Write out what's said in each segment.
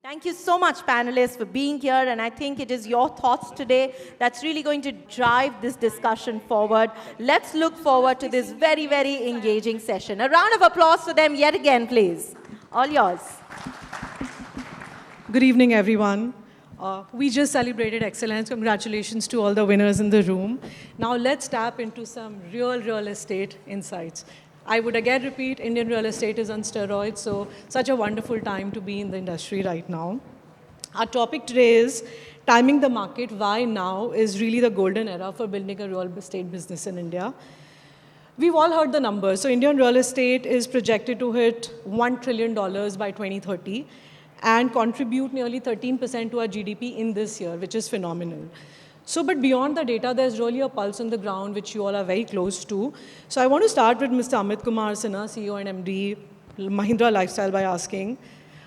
Thank you so much, panelists, for being here. And I think it is your thoughts today that's really going to drive this discussion forward. Let's look forward to this very, very engaging session. A round of applause for them yet again, please. All yours. Good evening, everyone. We just celebrated excellence. Congratulations to all the winners in the room. Now let's tap into some real estate insights. I would again repeat, Indian real estate is on steroids, so such a wonderful time to be in the industry right now. Our topic today is timing the market. Why now is really the golden era for building a real estate business in India. We've all heard the numbers. So Indian real estate is projected to hit $1 trillion by 2030 and contribute nearly 13% to our GDP in this year, which is phenomenal. So, but beyond the data, there's really a pulse on the ground, which you all are very close to. So I want to start with Mr. Amit Kumar Sinha, CEO and MD, Mahindra Lifestyle, by asking,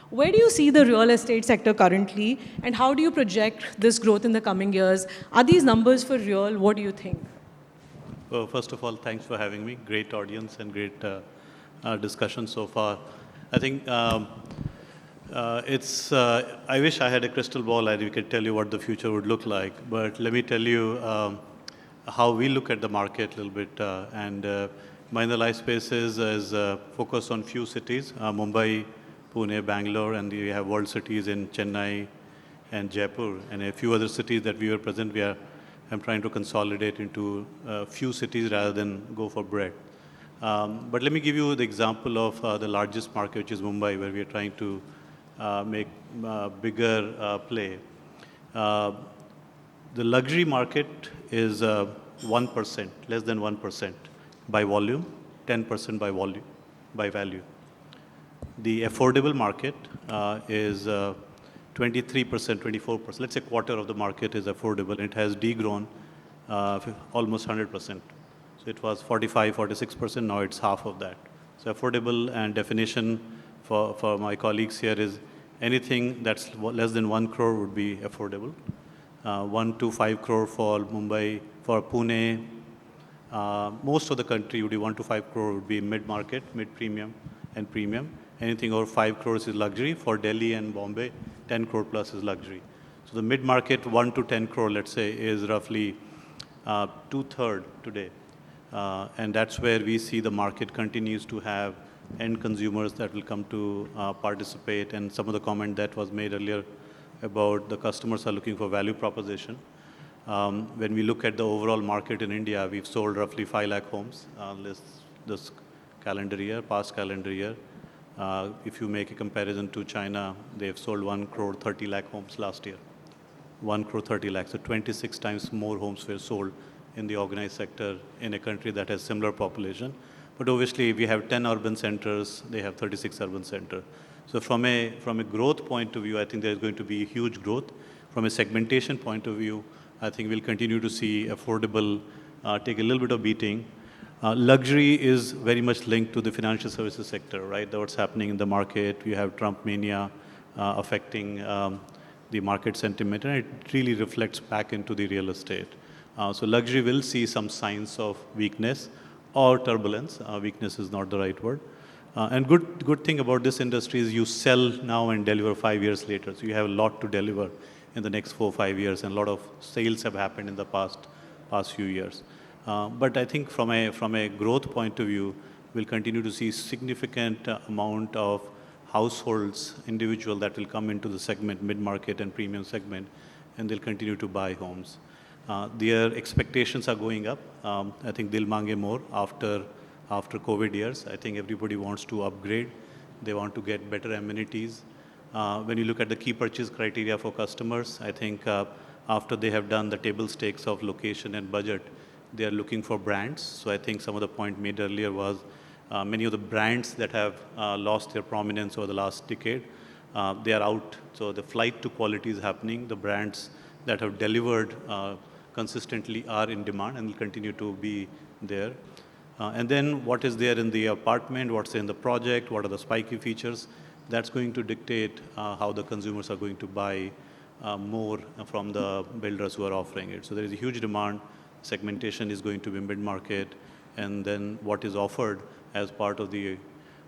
where do you see the real estate sector currently, and how do you project this growth in the coming years? Are these numbers for real? What do you think? Well, first of all, thanks for having me. Great audience and great discussion so far. I think I wish I had a crystal ball and we could tell you what the future would look like. But let me tell you how we look at the market a little bit. Mahindra Lifespaces is focused on few cities, Mumbai, Pune, Bangalore, and we have world cities in Chennai and Jaipur, and a few other cities that we were present. I'm trying to consolidate into a few cities rather than go for breadth. But let me give you the example of the largest market, which is Mumbai, where we are trying to make bigger play. The luxury market is 1%, less than 1% by volume, 10% by value. The affordable market is 23%, 24%. Let's say a quarter of the market is affordable. It has degrown almost 100%. So it was 45, 46%, now it's half of that. So affordable, and definition for my colleagues here, is anything that's less than 1 crore would be affordable. 1 to 5 crore for Mumbai, for Pune. Most of the country would be 1 to 5 crore would be mid-market, mid-premium and premium. Anything over 5 crores is luxury. For Delhi and Bombay, 10 crore plus is luxury. So the mid-market, 1 to 10 crore, let's say, is roughly 2/3 today. And that's where we see the market continues to have end consumers that will come to participate. And some of the comment that was made earlier about the customers are looking for value proposition. When we look at the overall market in India, we've sold roughly 5 lakh homes this calendar year, past calendar year. If you make a comparison to China, they've sold 1 crore 30 lakh homes last year. 1 crore 30 lakhs, so 26 times more homes were sold in the organized sector in a country that has similar population. But obviously, we have 10 urban centers, they have 36 urban centers. So from a growth point of view, I think there's going to be huge growth. From a segmentation point of view, I think we'll continue to see affordable take a little bit of beating. Luxury is very much linked to the financial services sector, right? That's what's happening in the market. We have Trump mania affecting the market sentiment, and it really reflects back into the real estate. So luxury will see some signs of weakness or turbulence. Weakness is not the right word. And good thing about this industry is you sell now and deliver 5 years later. So you have a lot to deliver in the next 4 or 5 years, and a lot of sales have happened in the past few years. But I think from a growth point of view, we'll continue to see significant amount of households, individual that will come into the segment, mid-market and premium segment, and they'll continue to buy homes. Their expectations are going up. I think they'll mange more after COVID years. I think everybody wants to upgrade. They want to get better amenities. When you look at the key purchase criteria for customers, I think after they have done the table stakes of location and budget, they are looking for brands. So I think some of the point made earlier was many of the brands that have lost their prominence over the last decade, they are out. So the flight to quality is happening. The brands that have delivered consistently are in demand and will continue to be there. And then what is there in the apartment, what's in the project, what are the spiky features, that's going to dictate how the consumers are going to buy more from the builders who are offering it. So there is a huge demand. Segmentation is going to be mid-market, and then what is offered as part of the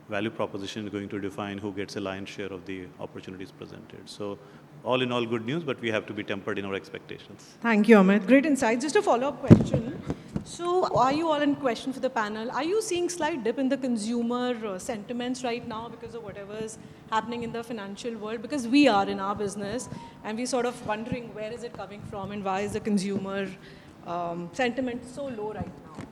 value proposition is going to define who gets a lion's share of the opportunities presented. So all in all, good news, but we have to be tempered in our expectations. Thank you, Amit. Great insight. Just a follow-up question. So are you all in question for the panel? Are you seeing slight dip in the consumer sentiments right now because of whatever is happening in the financial world? Because we are in our business and we're sort of wondering where is it coming from and why is the consumer sentiment so low right now?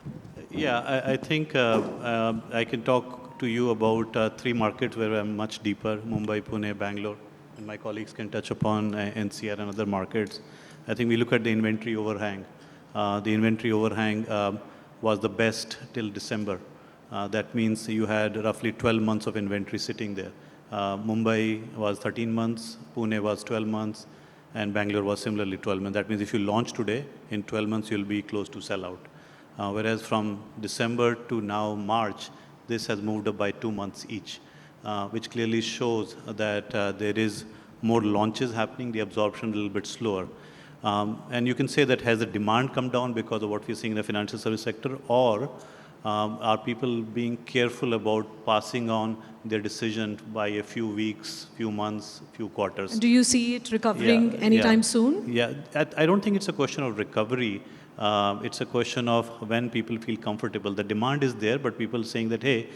Yeah, I think I can talk to you about 3 markets where I'm much deeper: Mumbai, Pune, Bangalore, and my colleagues can touch upon NCR and other markets. I think we look at the inventory overhang. The inventory overhang was the best till December. That means you had roughly 12 months of inventory sitting there. Mumbai was 13 months, Pune was 12 months, and Bangalore was similarly 12 months. That means if you launch today, in 12 months you'll be close to sellout. Whereas from December to now March, this has moved up by 2 months each, which clearly shows that there is more launches happening, the absorption a little bit slower. And you can say that has the demand come down because of what we're seeing in the financial service sector, or are people being careful about passing on their decision by a few weeks, few months, few quarters? Do you see it recovering anytime soon? Yeah, I don't think it's a question of recovery. It's a question of when people feel comfortable. The demand is there, but people saying that, hey,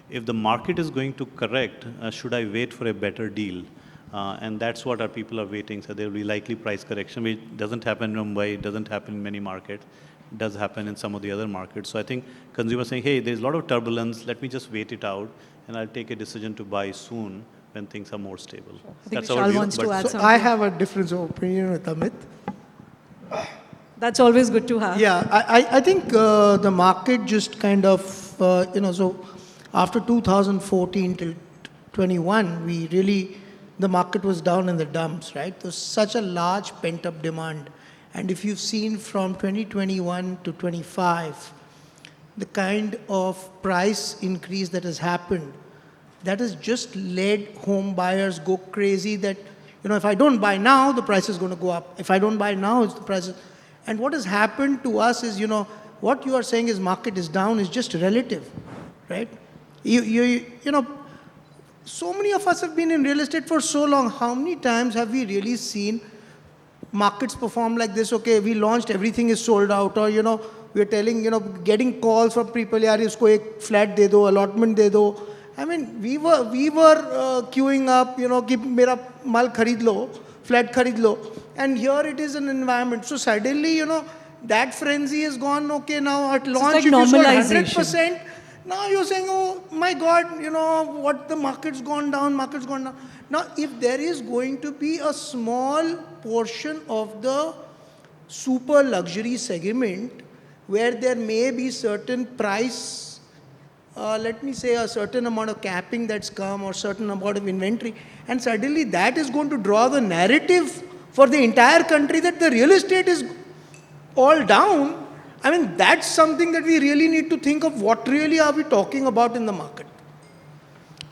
if the market is going to correct, should I wait for a better deal? And that's what our people are waiting. So there will be likely price correction, which doesn't happen in Mumbai, it doesn't happen in many markets. It does happen in some of the other markets. So I think consumers saying, hey, there's a lot of turbulence, let me just wait it out, and I'll take a decision to buy soon when things are more stable. I think That's our Vishal view. wants to add So something. I have a difference of opinion with Amit. That's always good to have. Yeah, I think the market just kind of, so after 2014 till 21, the market was down in the dumps, right? There was such a large pent-up demand. And if you've seen from 2021 to 25, the kind of price increase that has happened, that has just led home buyers go crazy that, if I don't buy now, the price is going to go up. If I don't buy now, it's the price. And what has happened to us is, what you are saying is market is down is just relative, right? So many of us have been in real estate for so long. How many times have we really seen markets perform like this? Okay, we launched, everything is sold out, or, we're telling, getting calls from people, yaar, isko ek flat de do, allotment de do. I mean, we were queuing up, ki mera mal kharid lo, flat kharid lo. And here it is an environment. So suddenly, that frenzy is gone. Okay, now at launch, like if you sold normalization. 100%, now you're saying, oh my God, what the market's gone down. Now, if there is going to be a small portion of the super luxury segment where there may be certain price, let me say a certain amount of capping that's come or certain amount of inventory, and suddenly that is going to draw the narrative for the entire country that the real estate is all down. I mean, that's something that we really need to think of. What really are we talking about in the market?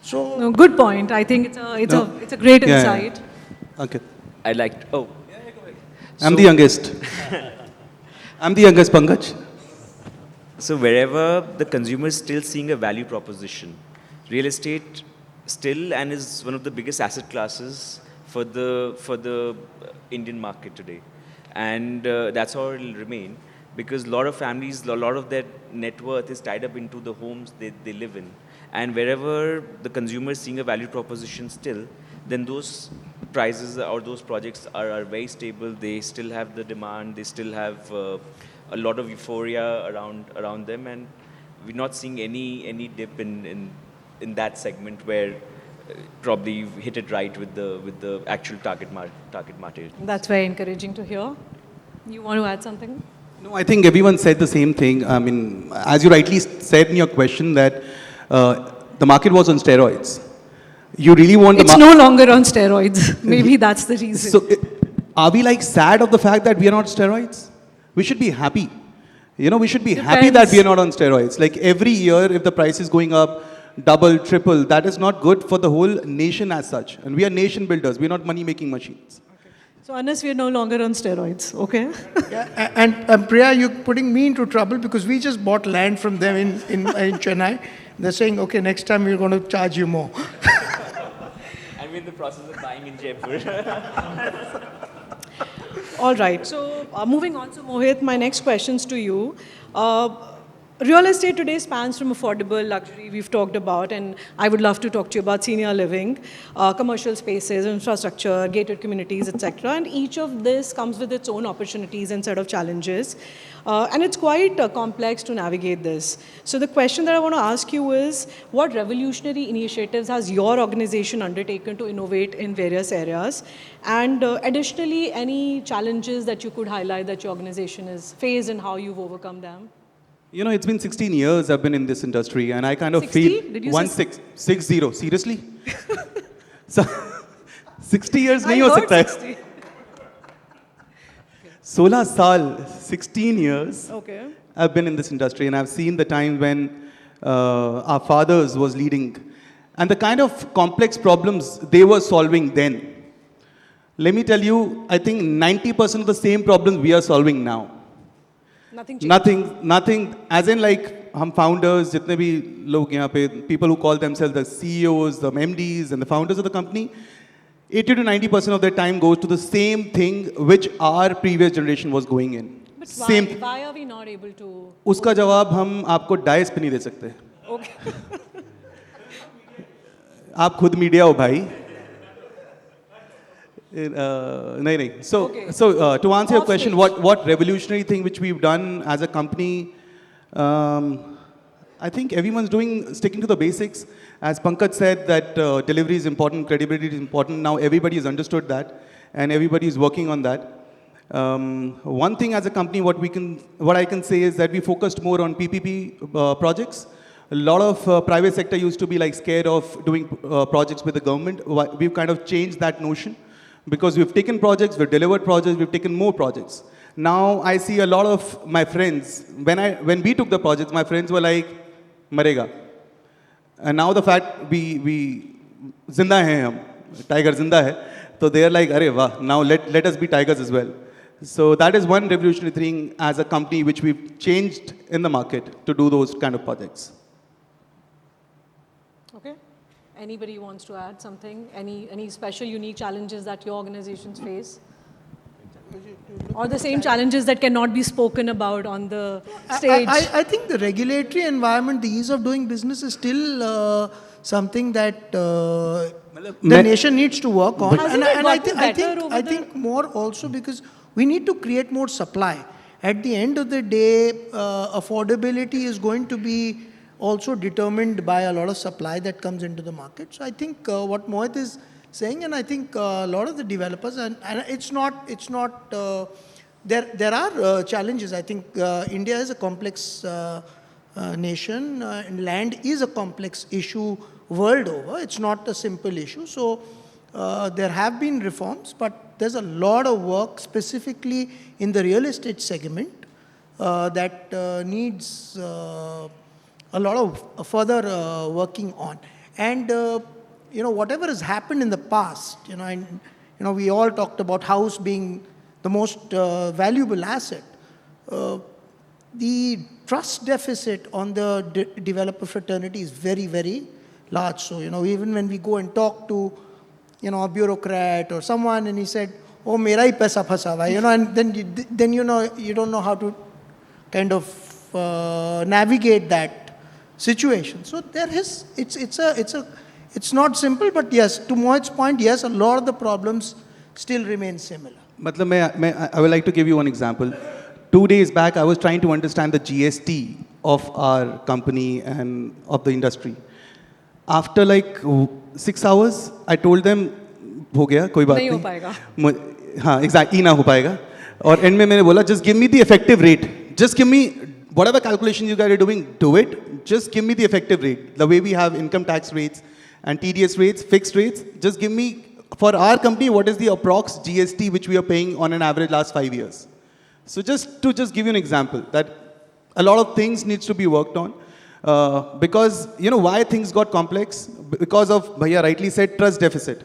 So, No, good point. I think it's a great insight. Ankit. I'd like to, oh. I'm the youngest. I'm the youngest, Pankaj. So wherever the consumer is still seeing a value proposition, real estate still and is one of the biggest asset classes for the Indian market today. And that's how it will remain, because a lot of families, a lot of their net worth is tied up into the homes they live in. And wherever the consumer is seeing a value proposition still, then those prices or those projects are very stable. They still have the demand. They still have a lot of euphoria around them, and we're not seeing any dip in that segment where probably you've hit it right with the actual target market. That's very encouraging to hear. You want to add something? No, I think everyone said the same thing. I mean, as you rightly said in your question, that the market was on steroids. You really want It's no longer on steroids. Maybe that's the reason. So, are we like sad of the fact that we are not steroids? We should be happy. We should be happy that we are not on steroids. Like every year, if the price is going up, double, triple, that is not good for the whole nation as such. And we are nation builders. We are not money-making machines. So Anas, we are no longer on steroids, okay? yeah, and Priya, you're putting me into trouble because we just bought land from them in Chennai. They're saying, okay, next time we're going to charge you more. I'm in the process of buying in Jaipur. All right. So moving on. So Mohit, my next question's to you. Real estate today spans from affordable luxury we've talked about, and I would love to talk to you about senior living, commercial spaces, infrastructure, gated communities, etc. And each of this comes with its own opportunities and set of challenges. And it's quite complex to navigate this. So the question that I want to ask you is, what revolutionary initiatives has your organization undertaken to innovate in various areas? And additionally, any challenges that you could highlight that your organization has faced and how you've overcome them? You know, it's been 16 years I've been in this industry, and I kind of 60? feel Did you one say 60. Seriously? So 60 years नहीं I हो heard सकता है. 60. 16 साल, 16 years. Okay. I've been in this industry, and I've seen the time when our fathers was leading, and the kind of complex problems they were solving then. Let me tell you, I think 90% of the same problems we are solving now. Nothing, as in like, हम founders, जितने भी लोग यहाँ पे, people who call themselves the CEOs, the MDs, and the founders of the company, 80 to 90% of their time goes to the same thing which our previous generation was going in. But Same. why are we not able to? उसका जवाब हम आपको dice पे नहीं दे सकते. Okay. आप खुद media हो भाई. नहीं. So to answer your question, what revolutionary thing which we've done as a company, I think everyone's sticking to the basics. As Pankaj said that delivery is important, credibility is important. Now everybody has understood that, and everybody is working on that. One thing as a company, what I can say is that we focused more on PPP projects. A lot of private sector used to be like scared of doing projects with the government. We've kind of changed that notion. Because we've taken projects, we've delivered projects, we've taken more projects. Now I see a lot of my friends, when we took the projects, my friends were like, marega. And now the fact we zinda hai hum, tiger zinda hai, so they are like, arey wah, now let us be tigers as well. So that is one revolutionary thing as a company which we've changed in the market to do those kind of projects. Okay. Anybody wants to add something? Any special, unique challenges that your organizations face? Or the same challenges that cannot be spoken about on the stage? I think the regulatory environment, the ease of doing business is still something that the nation needs to work on. Hasn't it gotten better over I think more also because we need to create more supply. At the end of the day, affordability is going to be also determined by a lot of supply that comes into the market. So I think what Mohit is saying, and I think a lot of the developers, and it's not, there are challenges. I think India is a complex nation, and land is a complex issue world over. It's not a simple issue. So there have been reforms, but there's a lot of work specifically in the real estate segment that needs a lot of further working on. And, whatever has happened in the past, we all talked about house being the most valuable asset. The trust deficit on the developer fraternity is very, very large. So, even when we go and talk to, a bureaucrat or someone and he said, oh, mera hi paisa phasa hua hai, and then you don't know how to kind of navigate that situation. So there is, it's not simple, but yes, to Mohit's point, yes, a lot of the problems still remain similar. I would like to give you one example. 2 days back, I was trying to understand the GST of our company and of the industry. After like 6 hours, I told them, हो गया, कोई बात नहीं हो पाएगा. हाँ, exactly, ना हो पाएगा. और end में मैंने बोला, just give me the effective rate. Just give me whatever calculation you guys are doing, do it. Just give me the effective rate. The way we have income tax rates and TDS rates, fixed rates, just give me, for our company, what is the approx GST which we are paying on an average last 5 years. So just to give you an example, that a lot of things needs to be worked on. Because, why things got complex? Because of, Bhaiya rightly said, trust deficit.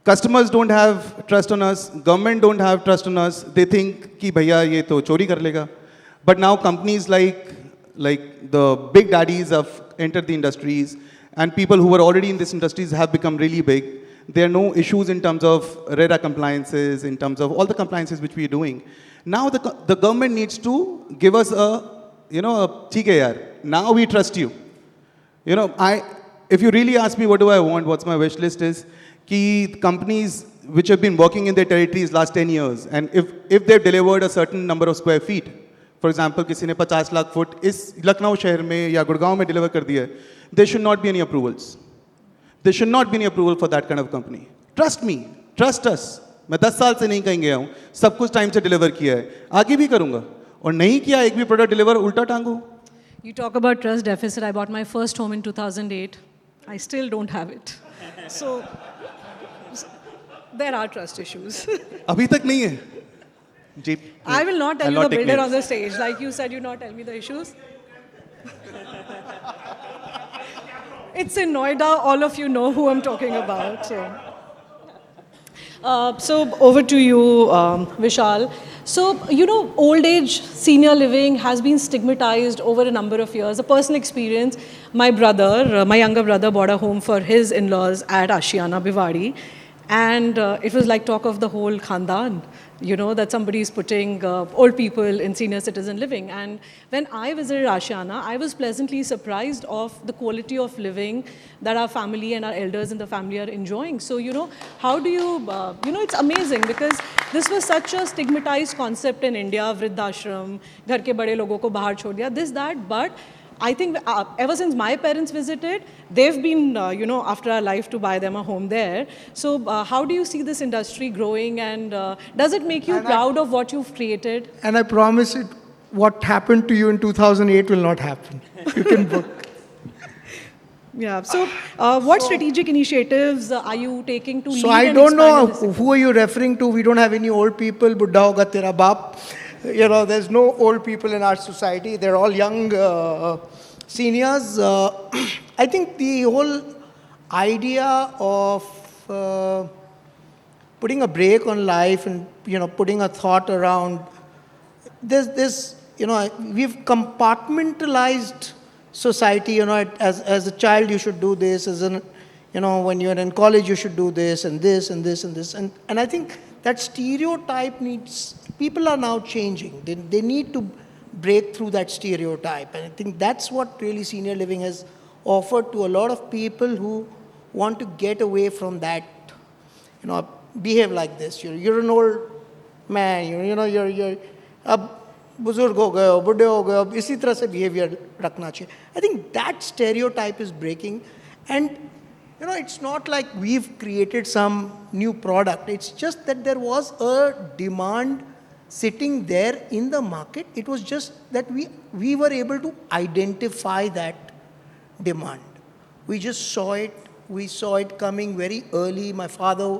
Customers don't have trust on us. Government don't have trust on us. They think, ki Bhaiya, ye to chori kar lega. But now companies like like the big daddies have entered the industries, and people who were already in these industries have become really big. There are no issues in terms of RERA compliances, in terms of all the compliances which we are doing. Now the government needs to give us a, "Theek hai yaar, now we trust you." If you really ask me what do I want, what's my wish list is, कि companies which have been working in their territories last 10 years, and if they've delivered a certain number of square feet, for example, किसी ने 50 lakh foot इस लखनऊ शहर में या गुड़गांव में deliver कर दिया है, there should not be any approvals. There should not be any approval for that kind of company. Trust me, trust us. मैं 10 साल से नहीं कहीं गया हूँ, सब कुछ टाइम से डिलीवर किया है, आगे भी करूँगा, और नहीं किया एक भी प्रोडक्ट डिलीवर उल्टा टांगू. You talk about trust deficit. I bought my first home in 2008. I still don't have it. So there are trust issues. अभी तक नहीं है. जी. I will not tell I'll you not the take builder names. on the stage. Like you said, you not tell me the issues. It's in Noida. All of you know who I'm talking about. So over to you, Vishal. So, old age senior living has been stigmatized over a number of years. A personal experience, my younger brother bought a home for his in-laws at Ashiana, Bhiwadi. And it was like talk of the whole khandan, that somebody is putting old people in senior citizen living. And when I visited Ashiana, I was pleasantly surprised of the quality of living that our family and our elders in the family are enjoying. So, how do you, it's amazing because this was such a stigmatized concept in India, vriddhashram, ghar ke bade logo ko bahar chhod diya, this, that, but I think ever since my parents visited, they've been, after our life to buy them a home there. So how do you see this industry growing, and does it make you proud of what you've created? And I promise it, what happened to you in 2008 will not happen. You can book. Yeah. So what strategic initiatives are you taking to lead I and don't know expand in this? who are you referring to. We don't have any old people. Buddha hoga tera baap. There's no old people in our society. They're all young seniors. I think the whole idea of putting a break on life and, putting a thought around this, we've compartmentalized society, as a child you should do this, when you're in college you should do this and this and this and this. And I think that stereotype people are now changing. They need to break through that stereotype. And I think that's what really senior living has offered to a lot of people who want to get away from that, behave like this. You're an old man, you're बुजुर्ग हो गए हो, बुढ़े हो गए हो, इसी तरह से behavior रखना चाहिए. I think that stereotype is breaking, and it's not like we've created some new product. It's just that there was a demand sitting there in the market. It was just that we were able to identify that demand. We just saw it. We saw it coming very early. My father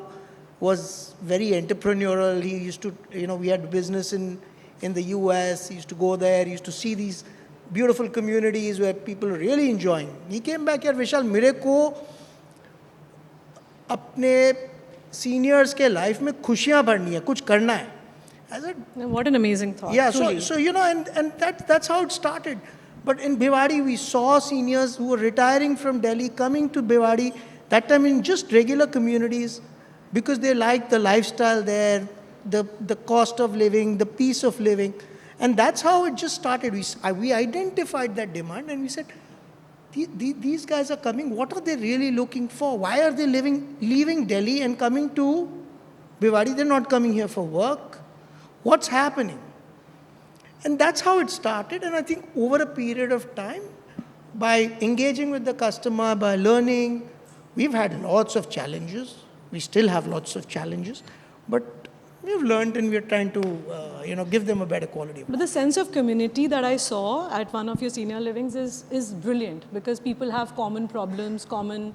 was very entrepreneurial. He used to, we had business in the US. He used to go there. He used to see these beautiful communities where people are really enjoying. He came back here, Vishal, मेरे को अपने seniors के life में खुशियाँ भरनी है, कुछ करना है. I said, what an amazing thought. Yeah, truly. so and that's how it started. But in Bhiwadi, we saw seniors who were retiring from Delhi coming to Bhiwadi, that time in just regular communities, because they liked the lifestyle there, the cost of living, the peace of living. And that's how it just started. We identified that demand and we said, these guys are coming, what are they really looking for? Why are they leaving Delhi and coming to Bhiwadi? They're not coming here for work. What's happening? And that's how it started. And I think over a period of time, by engaging with the customer, by learning, we've had lots of challenges. We still have lots of challenges. But we've learned and we're trying to, give them a better quality. But the sense of community that I saw at one of your senior livings is brilliant, because people have common problems, common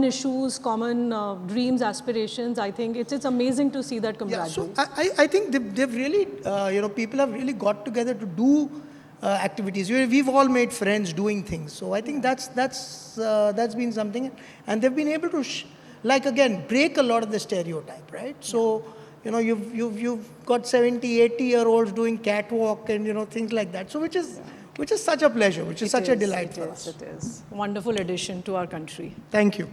issues, common dreams, aspirations. I think it's amazing to see that camaraderie. Yeah, so I think they've really, people have really got together to do activities. We've all made friends doing things. So I think that's been something. And they've been able to, break a lot of the stereotype, right? So, you've got 70, 80-year-olds doing catwalk and, things like that. So which which is such a pleasure, which is such a delight for It us. is, it is. Wonderful addition to our country. Thank you.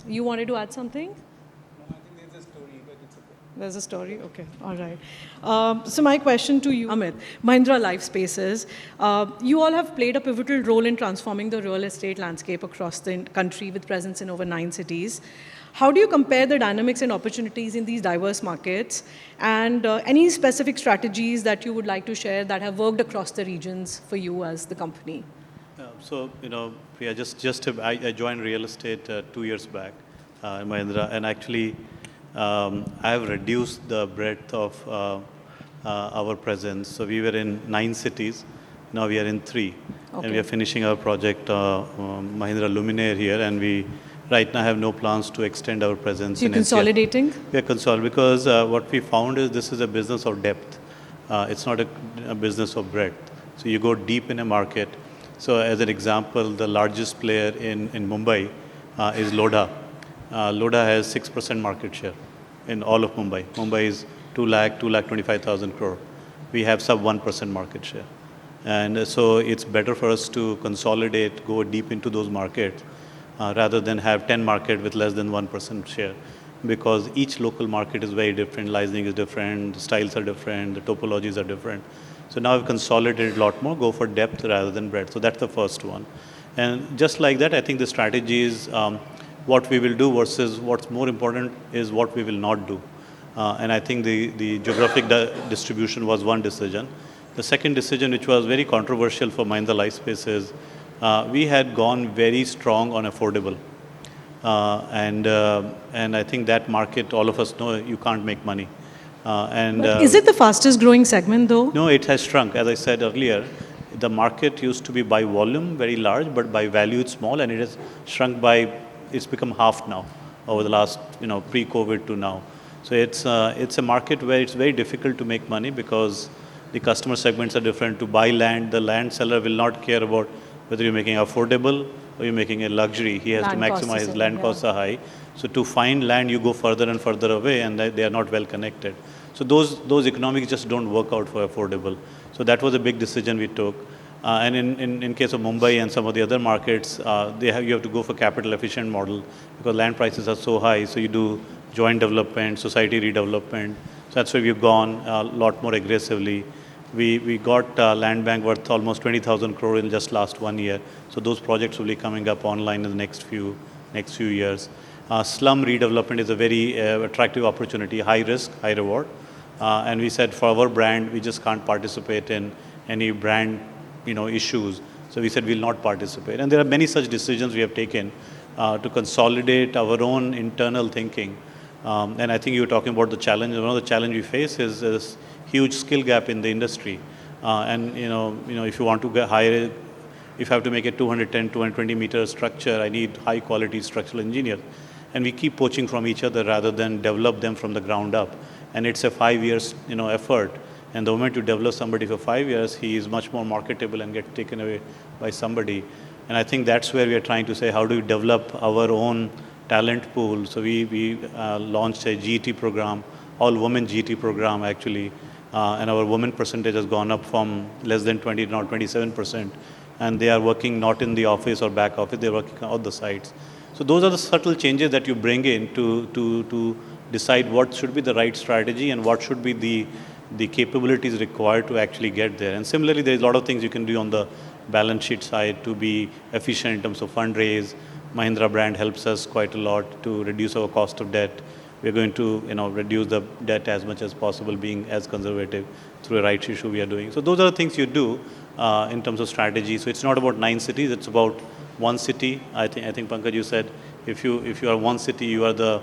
You wanted to add something? There's a story? Okay, all right. So my question to you, Amit, Mahindra Lifespaces, you all have played a pivotal role in transforming the real estate landscape across the country with presence in over 9 cities. How do you compare the dynamics and opportunities in these diverse markets? And any specific strategies that you would like to share that have worked across the regions for you as the company? So, Priya, I joined real estate 2 years back in Mahindra, and actually I have reduced the breadth of our presence. So we were in 9 cities, now we are in 3. Okay. And we are finishing our project, Mahindra Luminaire here, and we right now have no plans to extend our presence So you're in NCR. consolidating? We are consolidating because what we found is this is a business of depth. It's not a business of breadth. So you go deep in a market. So as an example, the largest player in Mumbai is Lodha. Lodha has 6% market share in all of Mumbai. Mumbai is 2,25,000 crore. We have sub 1% market share. And so it's better for us to consolidate, go deep into those markets rather than have 10 markets with less than 1% share. Because each local market is very different, licensing is different, the styles are different, the topologies are different. So now we've consolidated a lot more, go for depth rather than breadth. So that's the first one. And just like that, I think the strategy is what we will do versus what's more important is what we will not do. And I think the geographic distribution was one decision. The second decision, which was very controversial for Mahindra Lifespaces, we had gone very strong on affordable. And I think that market, all of us know, you can't make money. But is it the fastest growing segment though? No, it has shrunk. As I said earlier, the market used to be by volume very large, but by value it's small, and it has shrunk by, it's become half now over the last, pre-COVID to now. So it's a market where it's very difficult to make money because the customer segments are different. To buy land, the land seller will not care about whether you're making affordable or you're making a luxury. He has to maximize his land costs are high. So to find land, you go further and further away, and they are not well connected. So those economics just don't work out for affordable. So that was a big decision we took. And in case of Mumbai and some of the other markets, you have to go for capital efficient model because land prices are so high. So you do joint development, society redevelopment. So that's where we've gone a lot more aggressively. We got land bank worth almost 20,000 crore in just last 1 year. So those projects will be coming up online in the next few years. Slum redevelopment is a very attractive opportunity, high risk, high reward. And we said for our brand, we just can't participate in any brand issues. So we said we'll not participate. And there are many such decisions we have taken to consolidate our own internal thinking. And I think you were talking about the challenge. One of the challenge we face is this huge skill gap in the industry. And if you want to hire, if I have to make a 210, 220 meter structure, I need high quality structural engineers. And we keep poaching from each other rather than develop them from the ground up. And it's a 5 years effort. And the moment you develop somebody for 5 years, he is much more marketable and get taken away by somebody. And I think that's where we are trying to say, how do we develop our own talent pool? So we launched a GT program, all women GT program actually. And our women percentage has gone up from less than 20 to now 27%. And they are working not in the office or back office, they're working on the sites. So those are the subtle changes that you bring in to decide what should be the right strategy and what should be the capabilities required to actually get there. And similarly, there's a lot of things you can do on the balance sheet side to be efficient in terms of fundraise. Mahindra brand helps us quite a lot to reduce our cost of debt. We're going to reduce the debt as much as possible, being as conservative through a rights issue we are doing. So those are the things you do in terms of strategy. So it's not about 9 cities, it's about one city. I think Pankaj, you said if you are one city, you are the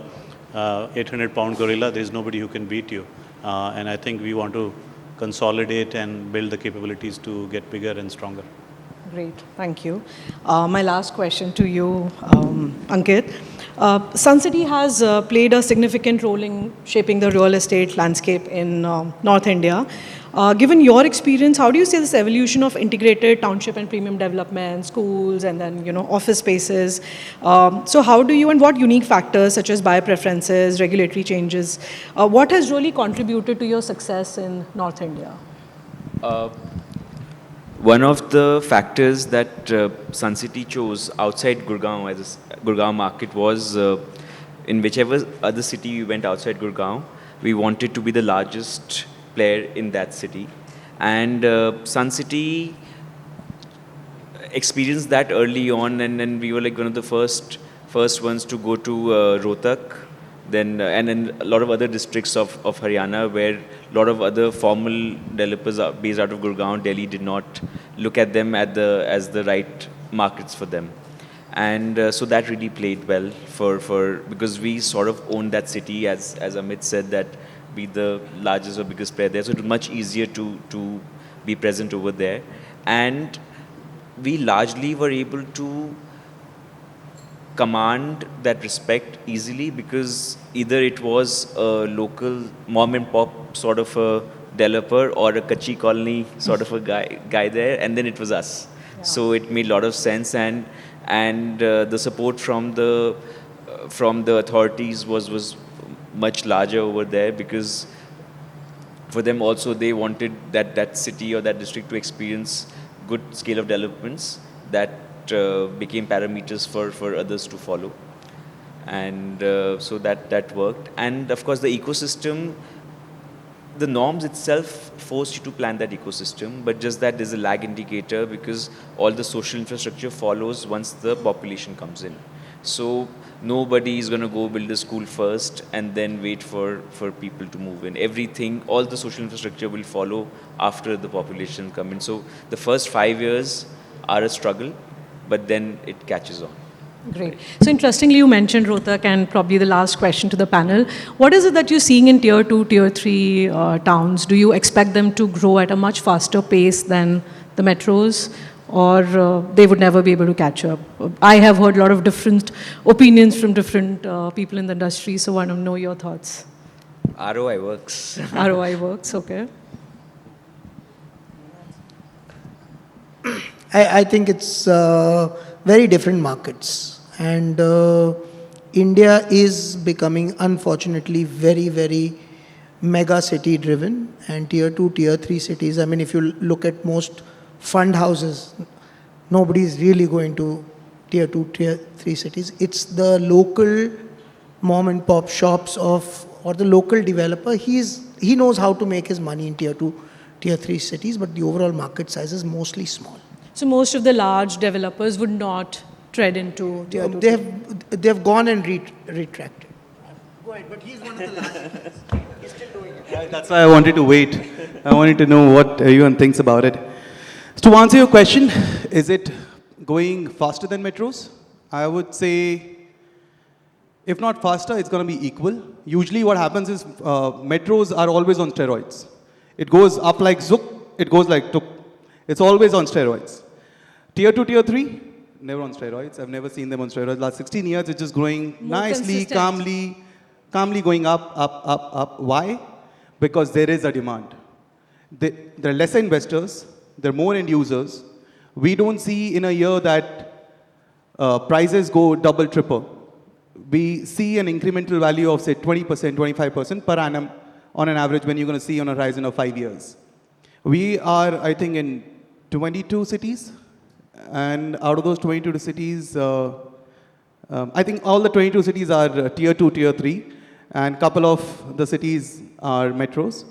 800-pound gorilla. There is nobody who can beat you. And I think we want to consolidate and build the capabilities to get bigger and stronger. Great, thank you. My last question to you, Ankit. Suncity has played a significant role in shaping the real estate landscape in North India. Given your experience, how do you see this evolution of integrated township and premium development, schools, and then office spaces? So how do you, and what unique factors such as buyer preferences, regulatory changes, what has really contributed to your success in North India? One of the factors that Suncity chose outside Gurgaon as a Gurgaon market was in whichever other city we went outside Gurgaon, we wanted to be the largest player in that city. And Suncity experienced that early on, and then we were like one of the first ones to go to Rohtak, then and then a lot of other districts of Haryana where a lot of other formal developers are based out of Gurgaon, Delhi did not look at them as the right markets for them. And so that really played well for because we sort of owned that city, as Amit said, that be the largest or biggest player there. So it was much easier to be present over there. And we largely were able to command that respect easily because either it was a local mom and pop sort of a developer or a Kachi colony sort of a guy there, and then it was us. Yeah. So it made a lot of sense, and the support from the authorities was much larger over there because for them also they wanted that city or that district to experience good scale of developments that became parameters for others to follow. And so that worked. And of course the ecosystem, the norms itself forced you to plan that ecosystem, but just that there's a lag indicator because all the social infrastructure follows once the population comes in. So nobody is going to go build a school first and then wait for people to move in. Everything, all the social infrastructure will follow after the population come in. So the first 5 years are a struggle, but then it catches on. Great. So interestingly, you mentioned Rohtak, and probably the last question to the panel. What is it that you're seeing in tier 2, tier 3 towns? Do you expect them to grow at a much faster pace than the metros, or they would never be able to catch up? I have heard a lot of different opinions from different people in the industry, so I want to know your thoughts. ROI works. ROI works, okay. I think it's very different markets, and India is becoming, unfortunately, very, very mega city driven, and tier 2, tier 3 cities. I mean, if you look at most fund houses, nobody is really going to tier 2, tier 3 cities. It's the local mom and pop shops or the local developer. He knows how to make his money in tier 2, tier 3 cities, but the overall market size is mostly small. So most of the large developers would not tread into tier 2. They've gone and retracted. Go ahead, but he's one of the largest. He's still doing it. That's why I wanted to wait. I wanted to know what everyone thinks about it. So to answer your question, is it going faster than metros? I would say, if not faster, it's going to be equal. Usually what happens is metros are always on steroids. It goes up like zook, it goes like tuk. It's always on steroids. Tier 2, tier 3, never on steroids. I've never seen them on steroids. Last 16 years, it's just growing nicely, calmly going up, up, up, up. Why? Because there is a demand. There are lesser investors. There are more end users. We don't see in a year that prices go double, triple. We see an incremental value of, say, 20%, 25% per annum on an average when you're going to see on a horizon of 5 years. We are, I think, in 22 cities. And out of those 22 cities, I think all the 22 cities are tier 2, tier 3. And a couple of the cities are metros.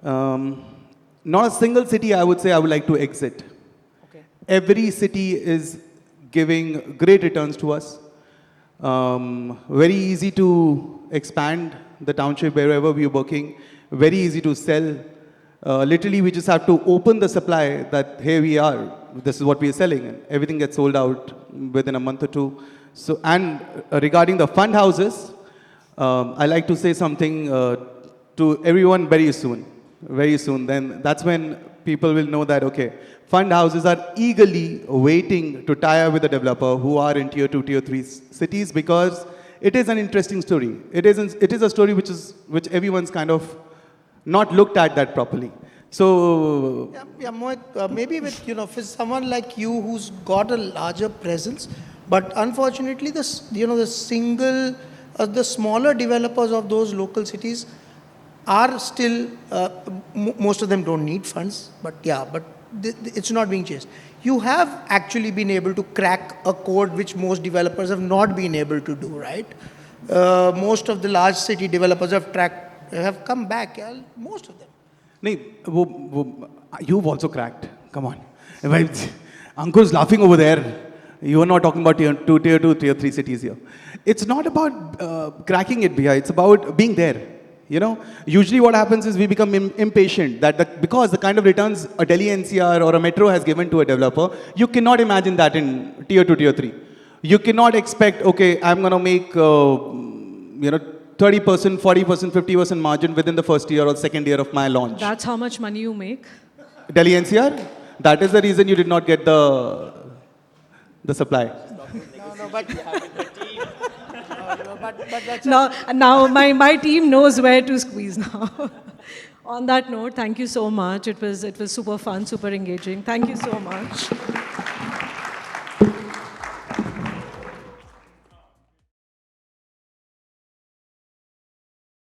Not a single city I would say I would like to exit. Okay. Every city is giving great returns to us. Very easy to expand the township wherever we are working. Very easy to sell. Literally, we just have to open the supply that here we are. This is what we are selling. And everything gets sold out within a month or two. So, and regarding the fund houses, I like to say something to everyone very soon. Very soon. Then that's when people will know that, okay, fund houses are eagerly waiting to tie up with the developer who are in tier 2, tier 3 cities because it is an interesting story. It is a story which everyone's kind of not looked at that properly. So yeah, Mohit, maybe with for someone like you who's got a larger presence, but unfortunately the smaller developers of those local cities are still most of them don't need funds, but it's not being chased. You have actually been able to crack a code which most developers have not been able to do, right? Most of the large city developers have come back, yeah, most of them. You've also cracked. Come on. Ankur's laughing over there. You are not talking about tier 2, tier 3 cities here. It's not about cracking it, Bhaiya. It's about being there. You know, usually what happens is we become impatient because the kind of returns a Delhi NCR or a metro has given to a developer, you cannot imagine that in tier 2, tier 3. You cannot expect, okay, I'm going to make, 30%, 40%, 50% margin within the first year or second year of my launch. That's how much money you make? Delhi NCR? That is the reason you did not get the supply. Now my team knows where to squeeze now. On that note, thank you so much. It was super fun, super engaging. Thank you so much.